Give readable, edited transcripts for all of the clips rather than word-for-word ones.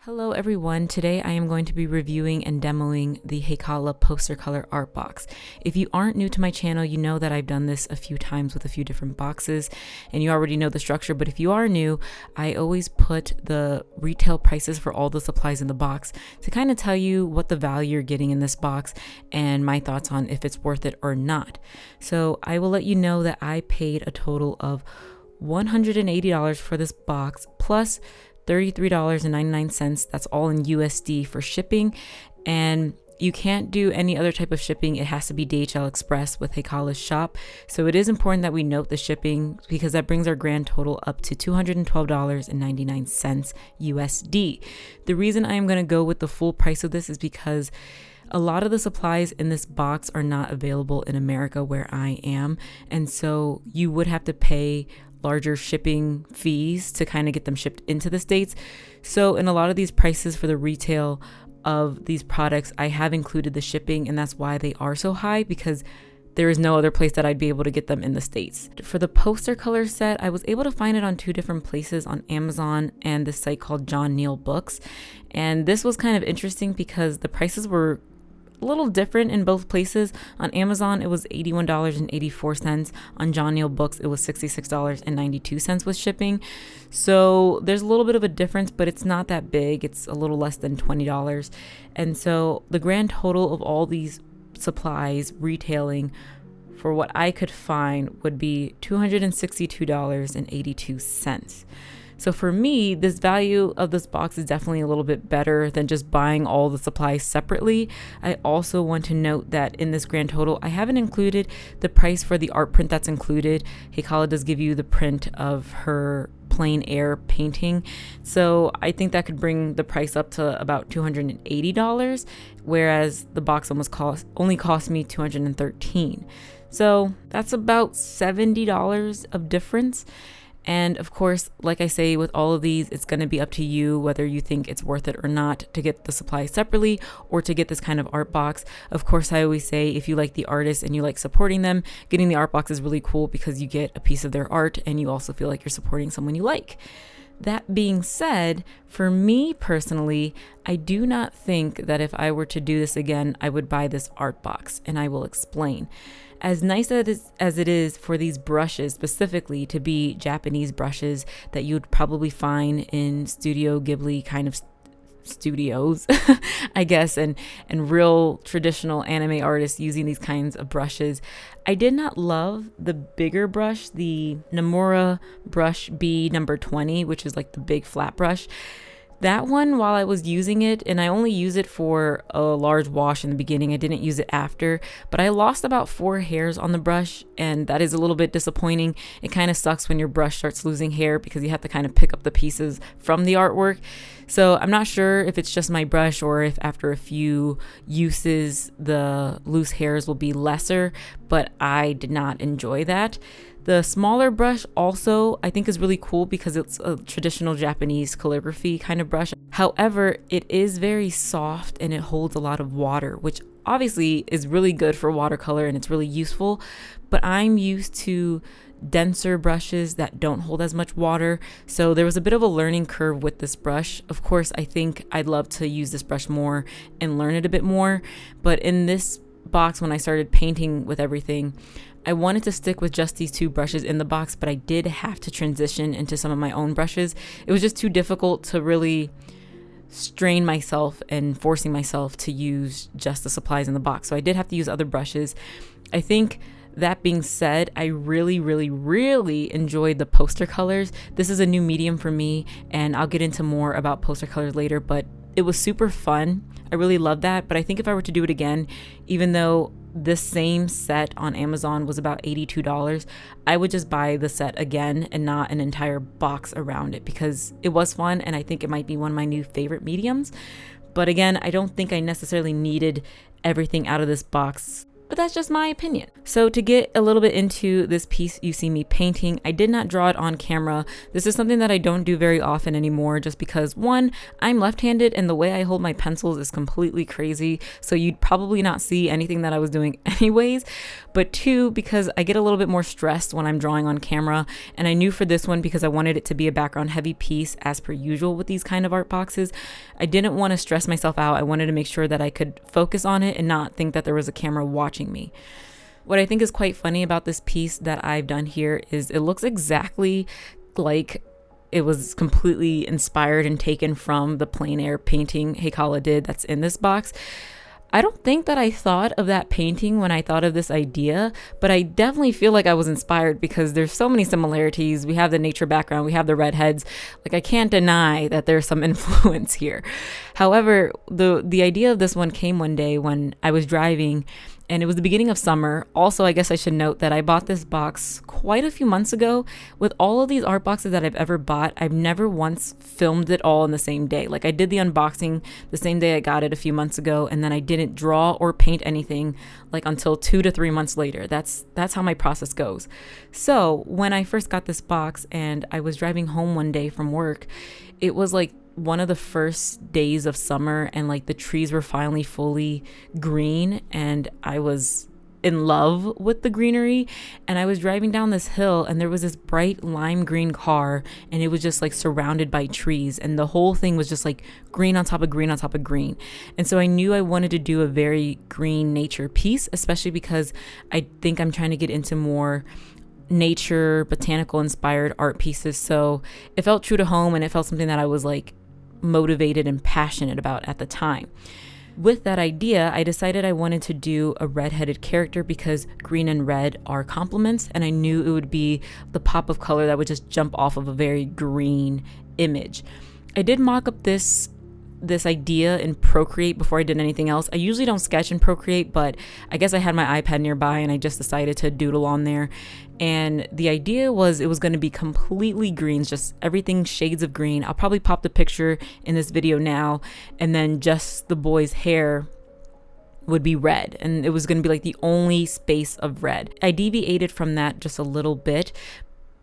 Hello everyone, today I am going to be reviewing and demoing the Heikala poster color art box. If you aren't new to my channel, you know that I've done this a few times with a few different boxes and you already know the structure, but if you are new, I always put the retail prices for all the supplies in the box to kind of tell you what the value you're getting in this box and my thoughts on if it's worth it or not. So I will let you know that I paid a total of $180 for this box plus $33.99. That's all in USD for shipping, and you can't do any other type of shipping. It has to be DHL Express with Heikala's shop. So it is important that we note the shipping because that brings our grand total up to $212.99 USD. The reason I am going to go with the full price of this is because a lot of the supplies in this box are not available in America where I am, and so you would have to pay larger shipping fees to kind of get them shipped into the States. So in a lot of these prices for the retail of these products, I have included the shipping, and that's why they are so high, because there is no other place that I'd be able to get them in the States. For the poster color set, I was able to find it on two different places, on Amazon and this site called John Neal Books. And this was kind of interesting because the prices were a little different in both places. On Amazon, it was $81.84. On John Neal Books, it was $66.92 with shipping. So there's a little bit of a difference, but it's not that big. It's a little less than $20. And so the grand total of all these supplies retailing for what I could find would be $262.82. So for me, this value of this box is definitely a little bit better than just buying all the supplies separately. I also want to note that in this grand total, I haven't included the price for the art print that's included. Heikala does give you the print of her plein air painting. So I think that could bring the price up to about $280, whereas the box only cost me $213. So that's about $70 of difference. And of course, like I say, with all of these, it's going to be up to you whether you think it's worth it or not to get the supplies separately or to get this kind of art box. Of course, I always say if you like the artist and you like supporting them, getting the art box is really cool because you get a piece of their art and you also feel like you're supporting someone you like. That being said, for me personally, I do not think that if I were to do this again, I would buy this art box, and I will explain. As nice as it is for these brushes specifically to be Japanese brushes that you'd probably find in Studio Ghibli kind of studios, I guess, and real traditional anime artists using these kinds of brushes, I did not love the bigger brush, the Nomura brush B number 20, which is like the big flat brush. That one, while I was using it, and I only use it for a large wash in the beginning, I didn't use it after, but I lost about 4 hairs on the brush, and that is a little bit disappointing. It kind of sucks when your brush starts losing hair because you have to kind of pick up the pieces from the artwork. So I'm not sure if it's just my brush or if after a few uses the loose hairs will be lesser, but I did not enjoy that. The smaller brush also I think is really cool because it's a traditional Japanese calligraphy kind of brush. However, it is very soft and it holds a lot of water, which obviously is really good for watercolor and it's really useful. But I'm used to denser brushes that don't hold as much water. So there was a bit of a learning curve with this brush. Of course, I think I'd love to use this brush more and learn it a bit more. But in this box, when I started painting with everything, I wanted to stick with just these 2 brushes in the box, but I did have to transition into some of my own brushes. It was just too difficult to really strain myself and forcing myself to use just the supplies in the box. So I did have to use other brushes. I think that being said, I really, really, really enjoyed the poster colors. This is a new medium for me, and I'll get into more about poster colors later, but it was super fun. I really loved that, but I think if I were to do it again, even though this same set on Amazon was about $82, I would just buy the set again and not an entire box around it because it was fun and I think it might be one of my new favorite mediums. But again, I don't think I necessarily needed everything out of this box but that's just my opinion. So to get a little bit into this piece you see me painting, I did not draw it on camera. This is something that I don't do very often anymore, just because one, I'm left-handed and the way I hold my pencils is completely crazy. So you'd probably not see anything that I was doing anyways. But two, because I get a little bit more stressed when I'm drawing on camera. And I knew for this one, because I wanted it to be a background heavy piece as per usual with these kind of art boxes, I didn't want to stress myself out. I wanted to make sure that I could focus on it and not think that there was a camera watching me. What I think is quite funny about this piece that I've done here is it looks exactly like it was completely inspired and taken from the plein air painting Heikala did that's in this box. I don't think that I thought of that painting when I thought of this idea, but I definitely feel like I was inspired because there's so many similarities. We have the nature background, we have the redheads. Like, I can't deny that there's some influence here. However, the idea of this one came one day when I was driving, and it was the beginning of summer. Also, I guess I should note that I bought this box quite a few months ago. With all of these art boxes that I've ever bought, I've never once filmed it all in the same day. Like, I did the unboxing the same day I got it a few months ago, and then I didn't draw or paint anything like until 2 to 3 months later. That's how my process goes. So when I first got this box and I was driving home one day from work, it was like one of the first days of summer, and like the trees were finally fully green, and I was in love with the greenery. And I was driving down this hill, and there was this bright lime green car, and it was just like surrounded by trees, and the whole thing was just like green on top of green on top of green. And so I knew I wanted to do a very green nature piece, especially because I think I'm trying to get into more nature, botanical inspired art pieces. So it felt true to home, and it felt something that I was like motivated and passionate about at the time. With that idea, I decided I wanted to do a red-headed character because green and red are complements, and I knew it would be the pop of color that would just jump off of a very green image. I did mock up this idea in Procreate before I did anything else. I usually don't sketch in Procreate, but I guess I had my iPad nearby and I just decided to doodle on there. And the idea was it was going to be completely greens, just everything shades of green. I'll probably pop the picture in this video now, and then just the boy's hair would be red, and it was going to be like the only space of red. I deviated from that just a little bit.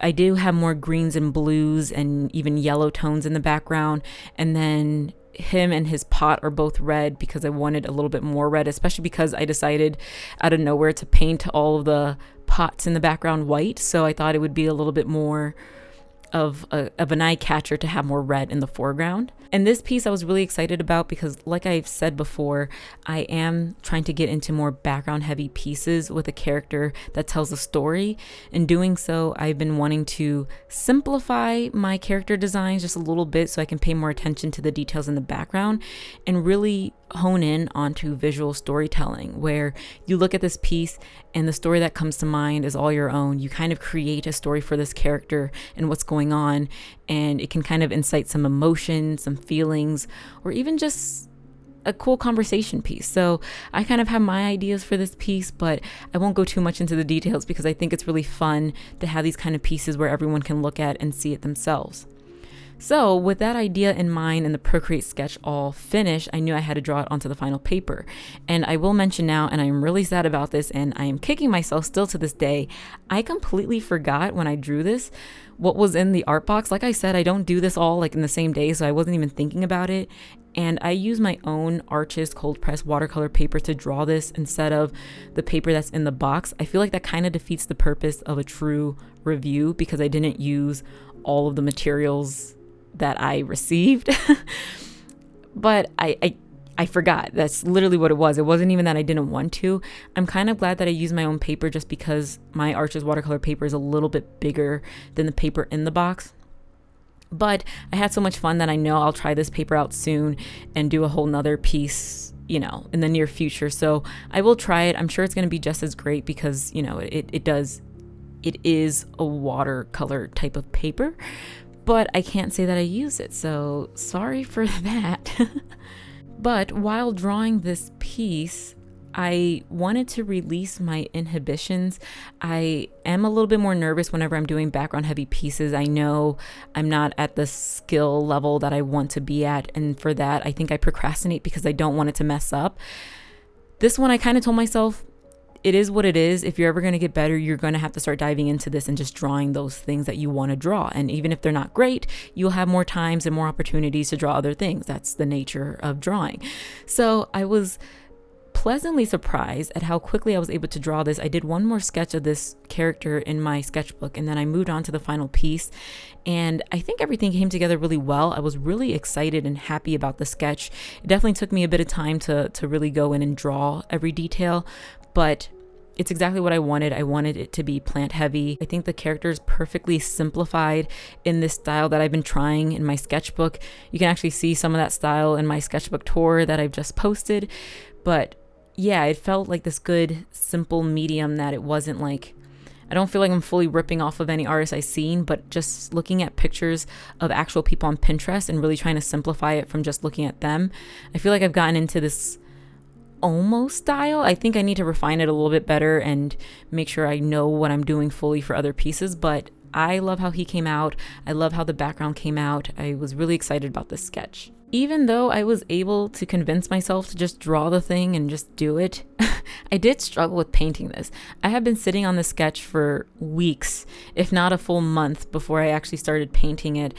I do have more greens and blues and even yellow tones in the background, and then him and his pot are both red because I wanted a little bit more red, especially because I decided out of nowhere to paint all of the pots in the background white. So I thought it would be a little bit more of an eye catcher to have more red in the foreground. And this piece I was really excited about because, like I've said before, I am trying to get into more background heavy pieces with a character that tells a story. In doing so, I've been wanting to simplify my character designs just a little bit so I can pay more attention to the details in the background and really hone in onto visual storytelling, where you look at this piece and the story that comes to mind is all your own. You kind of create a story for this character and what's going on, and it can kind of incite some emotion, some feelings, or even just a cool conversation piece. So I kind of have my ideas for this piece, but I won't go too much into the details because I think it's really fun to have these kind of pieces where everyone can look at and see it themselves. So with that idea in mind and the Procreate sketch all finished, I knew I had to draw it onto the final paper. And I will mention now, and I'm really sad about this, and I am kicking myself still to this day, I completely forgot when I drew this what was in the art box. Like I said, I don't do this all like in the same day, so I wasn't even thinking about it. And I use my own Arches cold press watercolor paper to draw this instead of the paper that's in the box. I feel like that kind of defeats the purpose of a true review because I didn't use all of the materials that I received. But I forgot. That's literally what it was. It wasn't even that I didn't want to. I'm kind of glad that I used my own paper just because my Arches watercolor paper is a little bit bigger than the paper in the box. But I had so much fun that I know I'll try this paper out soon and do a whole nother piece, in the near future. So I will try it. I'm sure it's going to be just as great because, it is a watercolor type of paper, but I can't say that I use it. So sorry for that. But while drawing this piece, I wanted to release my inhibitions. I am a little bit more nervous whenever I'm doing background heavy pieces. I know I'm not at the skill level that I want to be at. And for that, I think I procrastinate because I don't want it to mess up. This one, I kind of told myself, it is what it is. If you're ever going to get better, you're going to have to start diving into this and just drawing those things that you want to draw. And even if they're not great, you'll have more times and more opportunities to draw other things. That's the nature of drawing. So I was pleasantly surprised at how quickly I was able to draw this. I did one more sketch of this character in my sketchbook, and then I moved on to the final piece. And I think everything came together really well. I was really excited and happy about the sketch. It definitely took me a bit of time to really go in and draw every detail, but it's exactly what I wanted. I wanted it to be plant heavy. I think the character is perfectly simplified in this style that I've been trying in my sketchbook. You can actually see some of that style in my sketchbook tour that I've just posted. But yeah, it felt like this good, simple medium that it wasn't like, I don't feel like I'm fully ripping off of any artist I've seen, but just looking at pictures of actual people on Pinterest and really trying to simplify it from just looking at them. I feel like I've gotten into this almost style. I think I need to refine it a little bit better and make sure I know what I'm doing fully for other pieces, but I love how he came out. I love how the background came out. I was really excited about this sketch. Even though I was able to convince myself to just draw the thing and just do it, I did struggle with painting this. I have been sitting on this sketch for weeks, if not a full month, before I actually started painting it.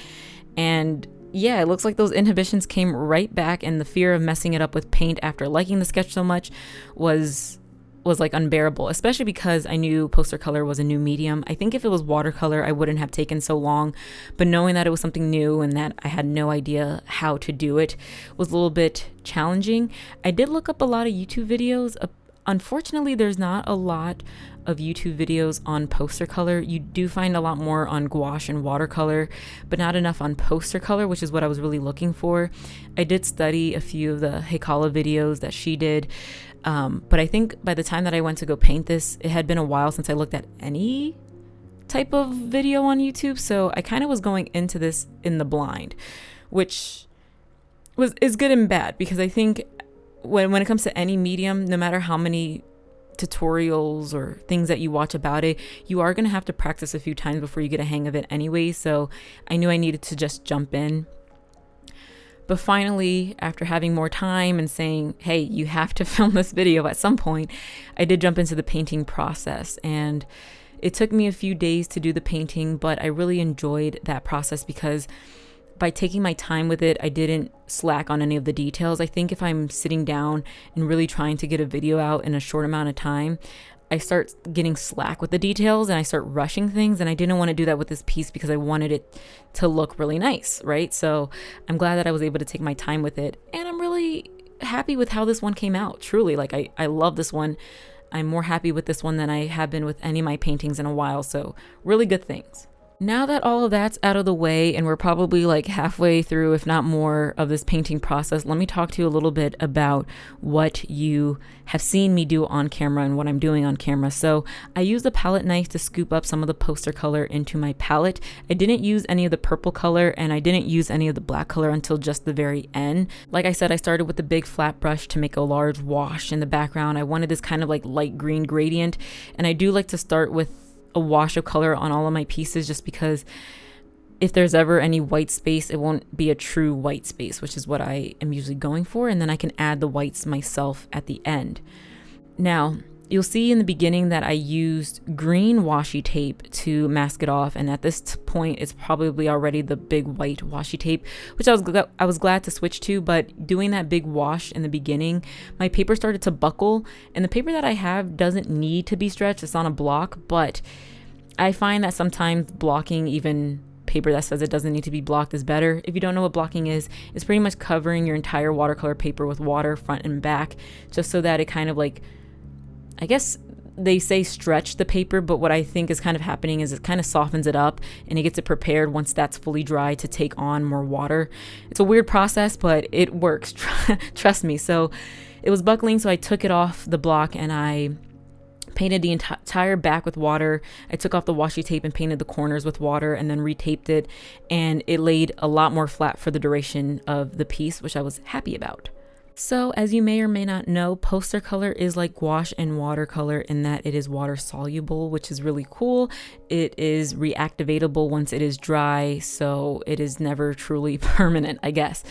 And yeah, it looks like those inhibitions came right back, and the fear of messing it up with paint after liking the sketch so much was like unbearable, especially because I knew poster color was a new medium. I think if it was watercolor, I wouldn't have taken so long, but knowing that it was something new and that I had no idea how to do it was a little bit challenging. I did look up a lot of YouTube videos. Unfortunately, there's not a lot of YouTube videos on poster color. You do find a lot more on gouache and watercolor, but not enough on poster color, which is what I was really looking for. I did study a few of the Heikala videos that she did, but I think by the time that I went to go paint this, it had been a while since I looked at any type of video on YouTube, so I kind of was going into this in the blind, which is good and bad, because I think when it comes to any medium, no matter how many tutorials or things that you watch about it, you are going to have to practice a few times before you get a hang of it anyway. So I knew I needed to just jump in. But finally, after having more time and saying, hey, you have to film this video at some point, I did jump into the painting process. And it took me a few days to do the painting, but I really enjoyed that process because by taking my time with it, I didn't slack on any of the details. I think if I'm sitting down and really trying to get a video out in a short amount of time, I start getting slack with the details and I start rushing things, and I didn't want to do that with this piece because I wanted it to look really nice, right? So I'm glad that I was able to take my time with it, and I'm really happy with how this one came out. Truly, like I love this one. I'm more happy with this one than I have been with any of my paintings in a while, so really good things. Now that all of that's out of the way and we're probably like halfway through, if not more, of this painting process, let me talk to you a little bit about what you have seen me do on camera and what I'm doing on camera. So I used a palette knife to scoop up some of the poster color into my palette. I didn't use any of the purple color and I didn't use any of the black color until just the very end. Like I said, I started with the big flat brush to make a large wash in the background. I wanted this kind of like light green gradient, and I do like to start with a wash of color on all of my pieces, just because if there's ever any white space, it won't be a true white space, which is what I am usually going for, and then I can add the whites myself at the end. Now, you'll see in the beginning that I used green washi tape to mask it off, and at this point it's probably already the big white washi tape, which I was glad to switch to. But doing that big wash in the beginning, my paper started to buckle, and the paper that I have doesn't need to be stretched. It's on a block, but I find that sometimes blocking even paper that says it doesn't need to be blocked is better. If you don't know what blocking is, it's pretty much covering your entire watercolor paper with water front and back, just so that it kind of like, I guess they say stretch the paper, but what I think is kind of happening is it kind of softens it up and it gets it prepared once that's fully dry to take on more water. It's a weird process, but it works. Trust me. So it was buckling, so I took it off the block and I painted the entire back with water. I took off the washi tape and painted the corners with water and then retaped it, and it laid a lot more flat for the duration of the piece, which I was happy about. So as you may or may not know, poster color is like gouache and watercolor in that it is water soluble, which is really cool. It is reactivatable once it is dry, so it is never truly permanent, I guess.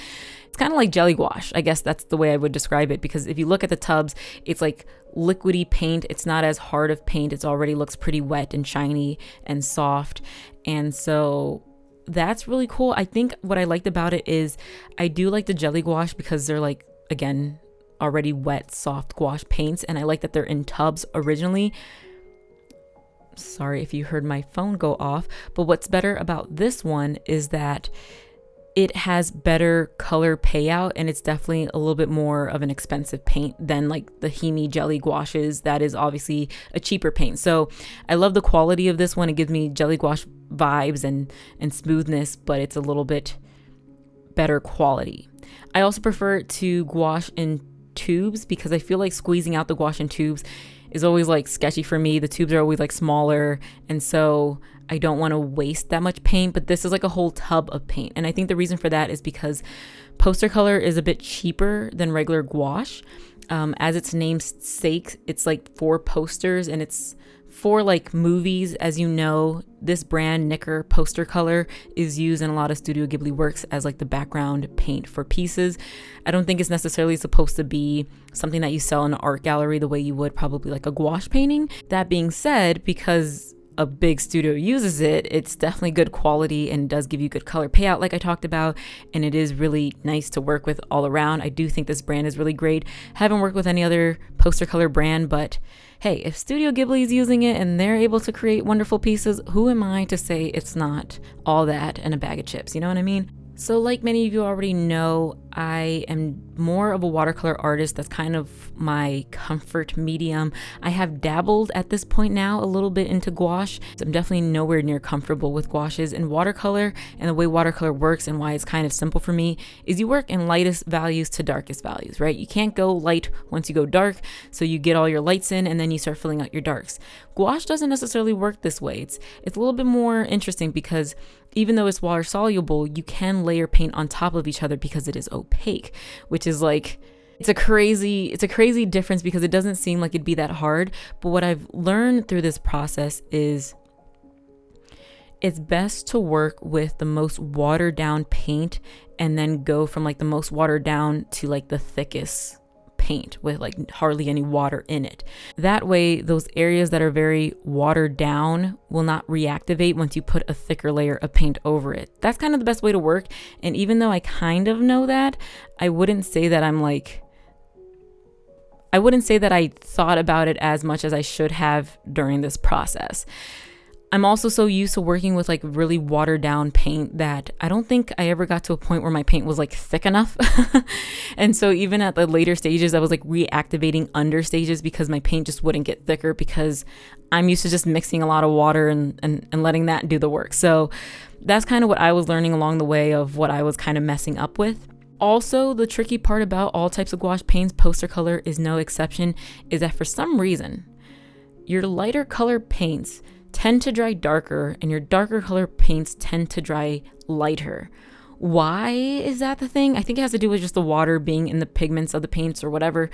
It's kind of like jelly gouache. I guess that's the way I would describe it, because if you look at the tubs, it's like liquidy paint. It's not as hard of paint. It already looks pretty wet and shiny and soft. And so that's really cool. I think what I liked about it is I do like the jelly gouache because they're like, again, already wet, soft gouache paints. And I like that they're in tubs originally. Sorry if you heard my phone go off. But what's better about this one is that it has better color payout, and it's definitely a little bit more of an expensive paint than like the Himi jelly gouaches. That is obviously a cheaper paint. So I love the quality of this one. It gives me jelly gouache vibes and smoothness, but it's a little bit better quality. I also prefer to gouache in tubes because I feel like squeezing out the gouache in tubes is always like sketchy for me. The tubes are always like smaller, and so I don't want to waste that much paint, but this is like a whole tub of paint. And I think the reason for that is because poster color is a bit cheaper than regular gouache. As its namesake, it's like for posters, and it's for like movies. As you know, this brand Nicker poster color is used in a lot of Studio Ghibli works as like the background paint for pieces. I don't think it's necessarily supposed to be something that you sell in an art gallery the way you would probably like a gouache painting. That being said, because a big studio uses it, it's definitely good quality and does give you good color payout like I talked about, and it is really nice to work with all around. I do think this brand is really great. Haven't worked with any other poster color brand, but hey, if Studio Ghibli is using it and they're able to create wonderful pieces, who am I to say it's not all that and a bag of chips? You know what I mean? So like many of you already know, I am more of a watercolor artist. That's kind of my comfort medium. I have dabbled at this point now a little bit into gouache. I'm definitely nowhere near comfortable with gouaches. And watercolor, and the way watercolor works and why it's kind of simple for me, is you work in lightest values to darkest values, right? You can't go light once you go dark, so you get all your lights in and then you start filling out your darks. Gouache doesn't necessarily work this way. It's a little bit more interesting because even though it's water soluble, you can layer paint on top of each other because it is opaque, which is like, it's a crazy difference because it doesn't seem like it'd be that hard. But what I've learned through this process is it's best to work with the most watered down paint and then go from like the most watered down to like the thickest paint with like hardly any water in it. That way, those areas that are very watered down will not reactivate once you put a thicker layer of paint over it. That's kind of the best way to work. And even though I kind of know that, I wouldn't say that I thought about it as much as I should have during this process. I'm also so used to working with like really watered down paint that I don't think I ever got to a point where my paint was like thick enough. And so even at the later stages, I was like reactivating under stages because my paint just wouldn't get thicker because I'm used to just mixing a lot of water and letting that do the work. So that's kind of what I was learning along the way of what I was kind of messing up with. Also, the tricky part about all types of gouache paints, poster color is no exception, is that for some reason, your lighter color paints tend to dry darker and your darker color paints tend to dry lighter. Why is that the thing? I think it has to do with just the water being in the pigments of the paints or whatever.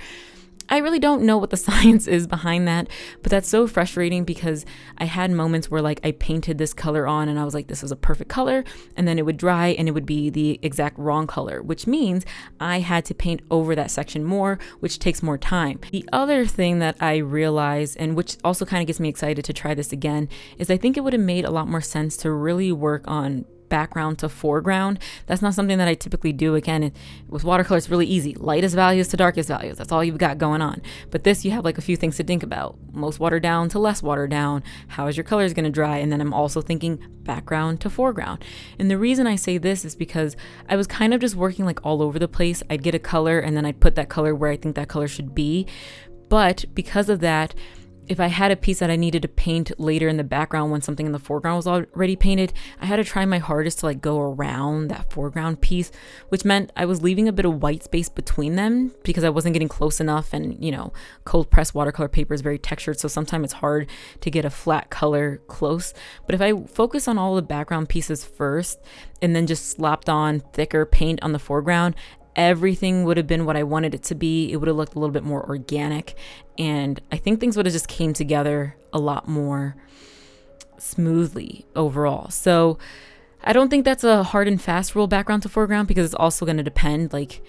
I really don't know what the science is behind that, but that's so frustrating because I had moments where like I painted this color on and I was like, this is a perfect color, and then it would dry and it would be the exact wrong color, which means I had to paint over that section more, which takes more time. The other thing that I realized, and which also kind of gets me excited to try this again, is I think it would have made a lot more sense to really work on background to foreground. That's not something that I typically do. Again, with watercolor, it's really easy. Lightest values to darkest values. That's all you've got going on. But this, you have like a few things to think about. Most watered down to less watered down. How is your colors going to dry? And then I'm also thinking background to foreground. And the reason I say this is because I was kind of just working like all over the place. I'd get a color and then I'd put that color where I think that color should be. But because of that, if I had a piece that I needed to paint later in the background when something in the foreground was already painted, I had to try my hardest to like go around that foreground piece, which meant I was leaving a bit of white space between them because I wasn't getting close enough. And, you know, cold pressed watercolor paper is very textured, so sometimes it's hard to get a flat color close. But if I focus on all the background pieces first and then just slapped on thicker paint on the foreground, everything would have been what I wanted it to be. It would have looked a little bit more organic, and I think things would have just came together a lot more smoothly overall. So I don't think that's a hard and fast rule, background to foreground, because it's also going to depend. Like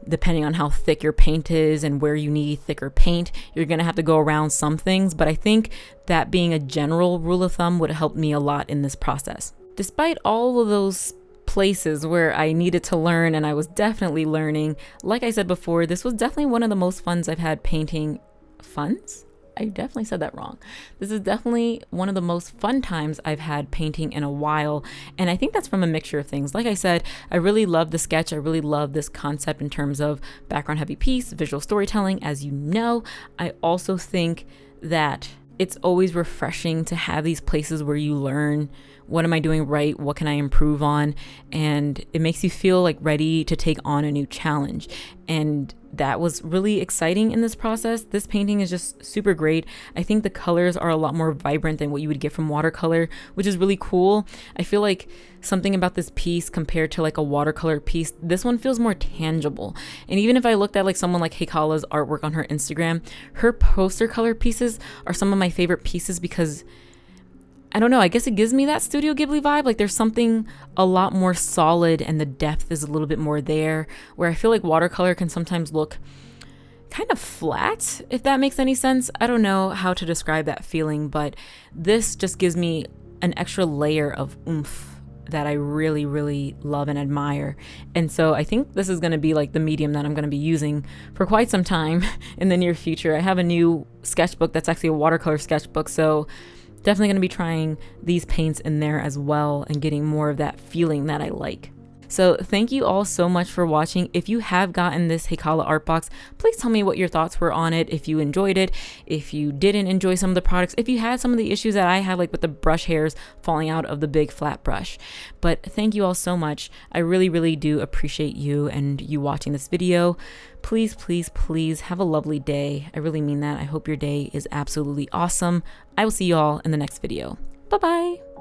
depending on how thick your paint is and where you need thicker paint, you're going to have to go around some things. But I think that being a general rule of thumb would help me a lot in this process. Despite all of those places where I needed to learn, and I was definitely learning, like I said before, this was definitely one of the most funs I've had painting. Funs? I definitely said that wrong. This is definitely one of the most fun times I've had painting in a while. And I think that's from a mixture of things. Like I said, I really love the sketch. I really love this concept in terms of background heavy piece, visual storytelling, as you know. I also think that it's always refreshing to have these places where you learn, what am I doing right? What can I improve on? And it makes you feel like ready to take on a new challenge. And that was really exciting in this process. This painting is just super great. I think the colors are a lot more vibrant than what you would get from watercolor, which is really cool. I feel like something about this piece compared to like a watercolor piece, this one feels more tangible. And even if I looked at like someone like Heikala's artwork on her Instagram, her poster color pieces are some of my favorite pieces because I don't know, I guess it gives me that Studio Ghibli vibe. Like there's something a lot more solid and the depth is a little bit more there, where I feel like watercolor can sometimes look kind of flat, if that makes any sense. I don't know how to describe that feeling, but this just gives me an extra layer of oomph that I really, really love and admire. And so I think this is going to be like the medium that I'm going to be using for quite some time in the near future. I have a new sketchbook that's actually a watercolor sketchbook, so definitely going to be trying these paints in there as well and getting more of that feeling that I like. So thank you all so much for watching. If you have gotten this Heikala art box, please tell me what your thoughts were on it. If you enjoyed it, if you didn't enjoy some of the products, if you had some of the issues that I had, like with the brush hairs falling out of the big flat brush. But thank you all so much. I really, really do appreciate you and you watching this video. Please, please, please have a lovely day. I really mean that. I hope your day is absolutely awesome. I will see you all in the next video. Bye-bye.